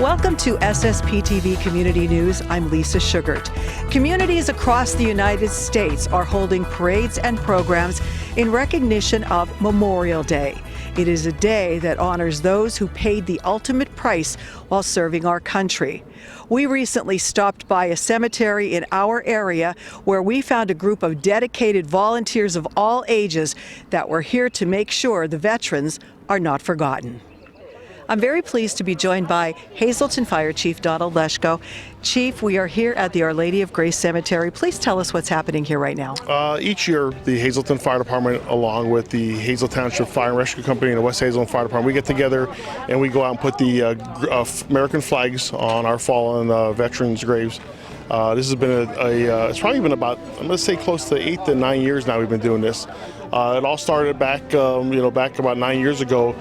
Welcome to SSP TV Community News. I'm Lisa Schugardt. Communities across the United States are holding parades and programs in recognition of Memorial Day. It is a day that honors those who paid the ultimate price while serving our country. We recently stopped by a cemetery in our area where we found a group of dedicated volunteers of all ages that were here to make sure the veterans are not forgotten. I'm very pleased to be joined by Hazleton Fire Chief Donald Leschko. Chief, we are here at the Our Lady of Grace Cemetery. Please tell us what's happening here right now. Each year, the Hazleton Fire Department, along with the Hazleton Township Fire and Rescue Company and the West Hazleton Fire Department, we get together and we go out and put the American flags on our fallen veterans' graves. This has been it's probably been about, let's say, close to 8 to 9 years now we've been doing this. It all started back, back about 9 years ago.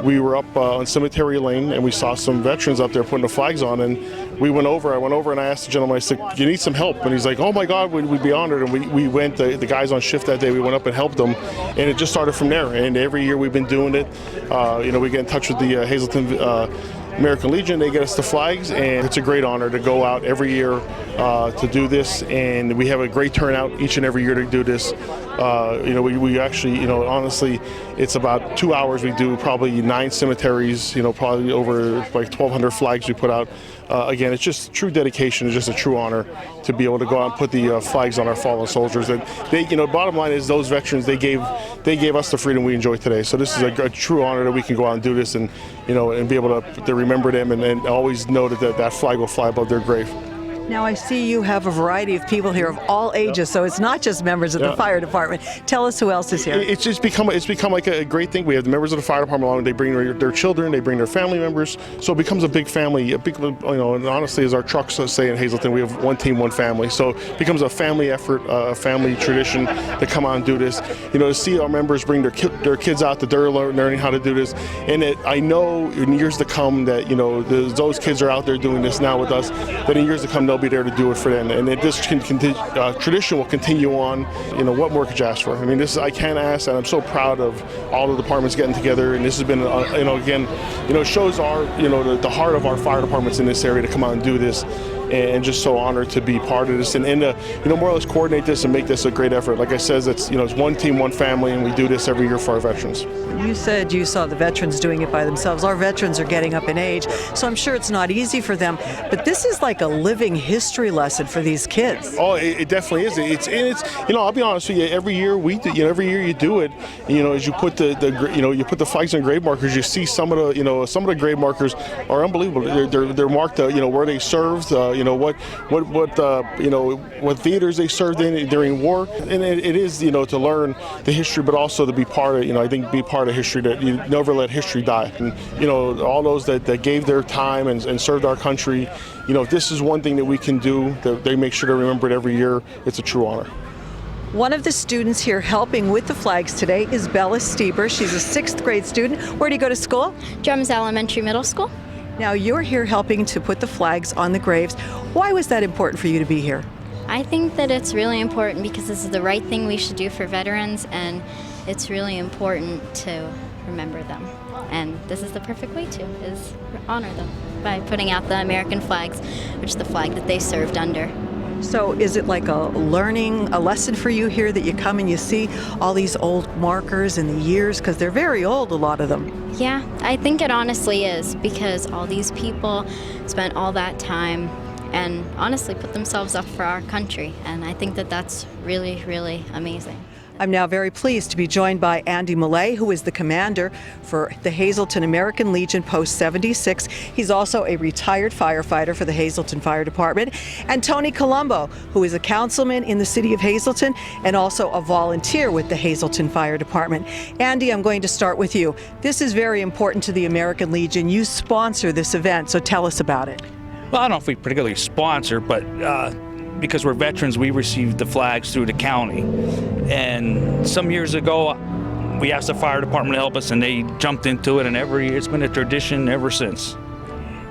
We were up on Cemetery Lane and we saw some veterans up there putting the flags on, and I went over and I asked the gentleman, I said, "Do you need some help?" And he's like, "Oh my God, we'd be honored." And we went, the guys on shift that day, we went up and helped them, and it just started from there. And every year we've been doing it. We get in touch with the Hazleton American Legion. They get us the flags, and it's a great honor to go out every year to do this, and we have a great turnout each and every year to do this. We actually, honestly, it's about 2 hours. We do probably 9 cemeteries, probably over like 1,200 flags we put out. Again, it's just true dedication. It's just a true honor to be able to go out and put the flags on our fallen soldiers. And they, bottom line is those veterans, they gave us the freedom we enjoy today. So this is a true honor that we can go out and do this, and and be able to remember them and always know that flag will fly above their grave. Now I see you have a variety of people here of all ages, so it's not just members of the fire department. Tell us who else is here. It's become like a great thing. We have the members of the fire department along. They bring their children, they bring their family members, so it becomes a big family. And honestly, as our trucks say in Hazleton, we have one team, one family. So it becomes a family effort, a family tradition to come out and do this. To see our members bring their kids out, that they're learning how to do this, and I know in years to come that those kids are out there doing this now with us. That in years to come, they'll be there to do it for them, and this tradition will continue on. What more could you ask for? I mean, I can't ask, and I'm so proud of all the departments getting together. And this has been, it shows our, the heart of our fire departments in this area to come out and do this. And just so honored to be part of this and more or less coordinate this and make this a great effort. Like I said, it's one team, one family, and we do this every year for our veterans. You said you saw the veterans doing it by themselves. Our veterans are getting up in age, so I'm sure it's not easy for them. But this is like a living history lesson for these kids. Oh, it definitely is. It's I'll be honest with you. Every year every year you do it. As you put you put the flags and grave markers, you see some of the grave markers are unbelievable. They're marked where they served. What theaters they served in during war, and it is to learn the history, but also to be part of I think be part of history, that you never let history die. And all those that gave their time and served our country, if this is one thing that we can do, that they make sure to remember it every year, it's a true honor. One of the students here helping with the flags today is Bella Stieber. She's a 6th grade student. Where do you go to school? Drums Elementary Middle School. Now you're here helping to put the flags on the graves. Why was that important for you to be here? I think that it's really important because this is the right thing we should do for veterans, and it's really important to remember them. And this is the perfect way to, is honor them by putting out the American flags, which is the flag that they served under. So is it like a lesson for you here that you come and you see all these old markers and the years, because they're very old, a lot of them? Yeah, I think it honestly is, because all these people spent all that time and honestly put themselves up for our country, and I think that that's really, really amazing. I'm now very pleased to be joined by Andy Millay, who is the commander for the Hazleton American Legion Post 76. He's also a retired firefighter for the Hazleton Fire Department. And Tony Colombo, who is a councilman in the city of Hazleton and also a volunteer with the Hazleton Fire Department. Andy, I'm going to start with you. This is very important to the American Legion. You sponsor this event, so tell us about it. Well, I don't know if we particularly sponsor, but because we're veterans, we received the flags through the county. And some years ago, we asked the fire department to help us, and they jumped into it, and every year it's been a tradition ever since.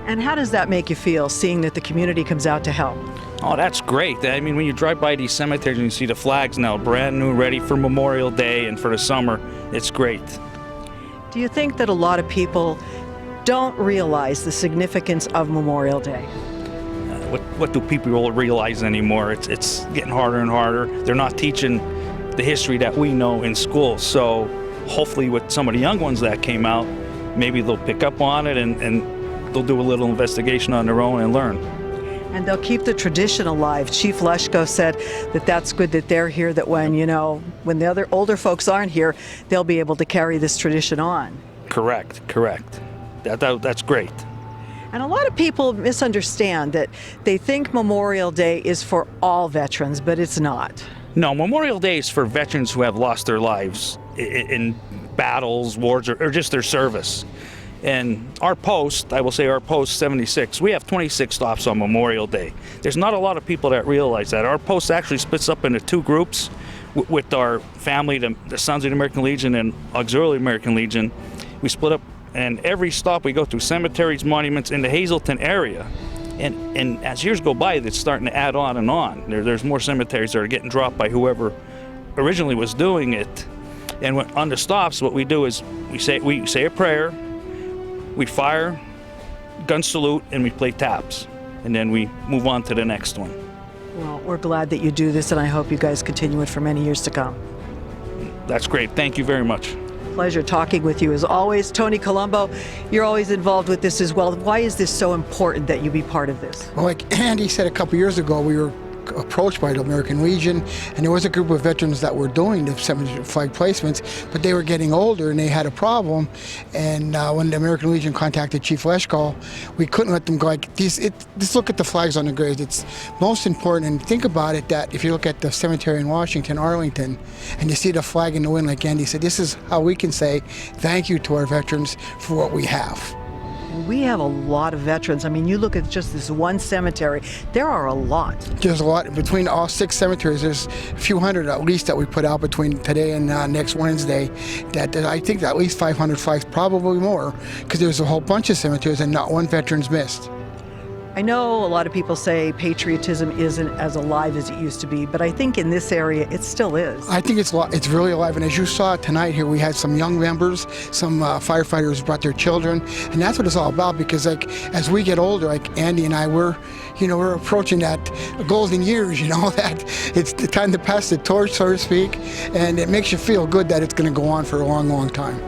And how does that make you feel, seeing that the community comes out to help? Oh, that's great. I mean, when you drive by these cemeteries and you see the flags now brand new, ready for Memorial Day and for the summer, it's great. Do you think that a lot of people don't realize the significance of Memorial Day. What do people realize anymore? It's getting harder and harder. They're not teaching the history that we know in school. So hopefully with some of the young ones that came out, maybe they'll pick up on it and they'll do a little investigation on their own and learn. And they'll keep the tradition alive. Chief Leshko said that that's good that they're here, that when the other older folks aren't here, they'll be able to carry this tradition on. Correct. That's great. And a lot of people misunderstand that. They think Memorial Day is for all veterans, but it's not. No, Memorial Day is for veterans who have lost their lives in battles, wars, or just their service. And our post, I will say our post 76, we have 26 stops on Memorial Day. There's not a lot of people that realize that. Our post actually splits up into two groups with our family, the Sons of the American Legion and Auxiliary American Legion. We split up, and every stop we go through cemeteries, monuments in the Hazleton area. And as years go by, it's starting to add on and on. There's more cemeteries that are getting dropped by whoever originally was doing it. And on the stops, what we do is we say a prayer, we fire, gun salute, and we play taps. And then we move on to the next one. Well, we're glad that you do this, and I hope you guys continue it for many years to come. That's great. Thank you very much. Pleasure talking with you as always. Tony Colombo, you're always involved with this as well. Why is this so important that you be part of this? Well, like Andy said a couple years ago, we were approached by the American Legion, and there was a group of veterans that were doing the cemetery flag placements, but they were getting older and they had a problem. And when the American Legion contacted Chief Leshko, we couldn't let them go like this. Just look at the flags on the graves. It's most important. And think about it, that if you look at the cemetery in Washington, Arlington, and you see the flag in the wind, like Andy said, this is how we can say thank you to our veterans for what we have. We have a lot of veterans. I mean, you look at just this one cemetery, there are a lot. There's a lot. Between all 6 cemeteries, there's a few hundred at least that we put out between today and next Wednesday. That I think at least 500 flags, probably more, because there's a whole bunch of cemeteries and not one veteran's missed. I know a lot of people say patriotism isn't as alive as it used to be, but I think in this area it still is. I think it's really alive, and as you saw tonight here, we had some young members, some firefighters brought their children, and that's what it's all about. Because like as we get older, like Andy and I, we're approaching that golden years. That it's the time to pass the torch, so to speak, and it makes you feel good that it's going to go on for a long, long time.